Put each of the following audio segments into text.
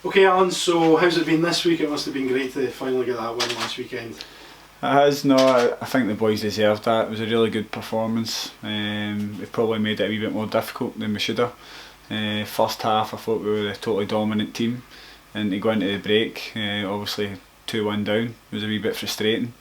Okay, Allan, so how's it been this week? It must have been great to finally get that win last weekend. It has, no, I think the boys deserved that. It was a really good performance. We probably made it a wee bit more difficult than we should have. First half I thought we were a totally dominant team, and to go into the break, obviously 2-1 down, was a wee bit frustrating.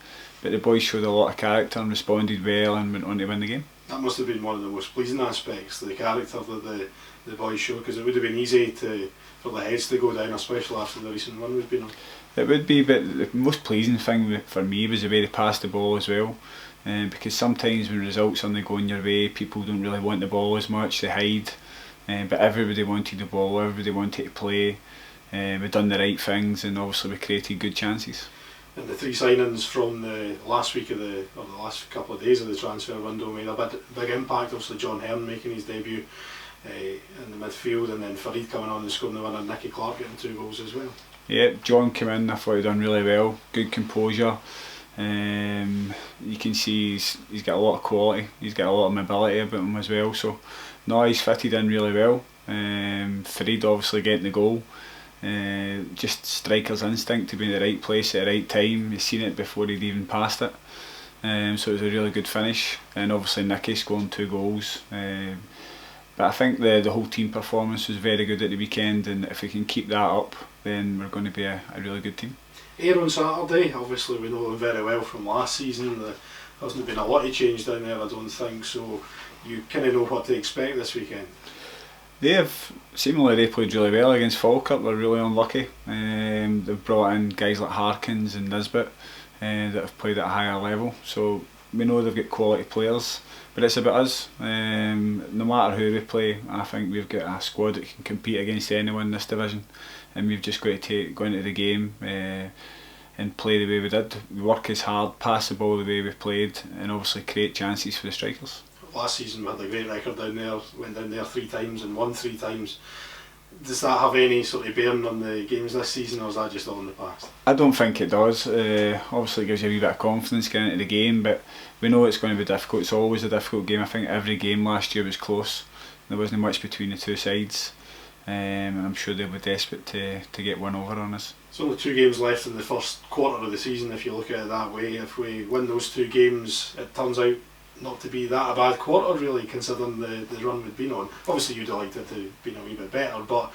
But the boys showed a lot of character and responded well and went on to win the game. That must have been one of the most pleasing aspects, the character that the boys showed, because it would have been easy for the heads to go down, especially after the recent run we've been on. It would be, but the most pleasing thing for me was the way they passed the ball as well. Because sometimes when results aren't going your way, people don't really want the ball as much, they hide. But everybody wanted the ball, everybody wanted to play. We've done the right things, and obviously we created good chances. And the three signings from the last week of the last couple of days of the transfer window made a big impact. Obviously John Hearn making his debut in the midfield, and then Farid coming on and scoring the winner, and Nicky Clark getting 2 goals as well. Yeah, John came in, I thought he done really well, good composure. You can see he's got a lot of quality, he's got a lot of mobility about him as well, so no, he's fitted in really well. Farid obviously getting the goal, just striker's instinct to be in the right place at the right time. He's seen it before he'd even passed it, so it was a really good finish. And obviously Nicky scoring 2 goals. But I think the whole team performance was very good at the weekend, and if we can keep that up, then we're going to be a really good team. Here on Saturday, obviously we know them very well from last season. There hasn't been a lot of change down there, I don't think, so you kind of know what to expect this weekend. They played really well against Falkirk. They're really unlucky. They've brought in guys like Harkins and Nisbet that have played at a higher level, so we know they've got quality players, but it's about us. No matter who we play, I think we've got a squad that can compete against anyone in this division, and we've just got to go into the game and play the way we did. We work as hard, pass the ball the way we played, and obviously create chances for the strikers. Last season we had a great record down there, went down there 3 times and won 3 times. Does that have any sort of bearing on the games this season, or is that just all in the past? I don't think it does. Obviously it gives you a wee bit of confidence getting into the game, but we know it's going to be difficult. It's always a difficult game. I think every game last year was close. There wasn't much between the two sides, and I'm sure they'll be desperate to get one over on us. There's only 2 games left in the first quarter of the season, if you look at it that way. If we win those 2 games, it turns out not to be that a bad quarter, really, considering the run we've been on. Obviously you'd have liked it to have been a wee bit better, but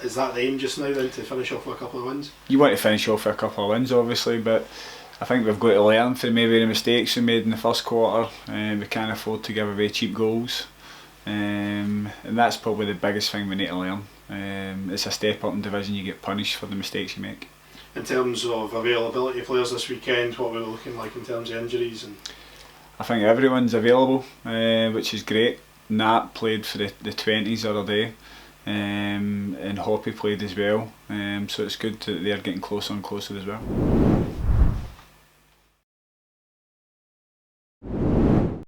is that the aim just now then, to finish off with a couple of wins? You want to finish off with a couple of wins, obviously, but I think we've got to learn from maybe the mistakes we made in the first quarter. We can't afford to give away cheap goals, and that's probably the biggest thing we need to learn. It's a step up in division, you get punished for the mistakes you make. In terms of availability of players this weekend, what we're looking like in terms of injuries? I think everyone's available, which is great. Nat played for the 20s the other day, and Hoppy played as well, so it's good that they're getting closer and closer as well.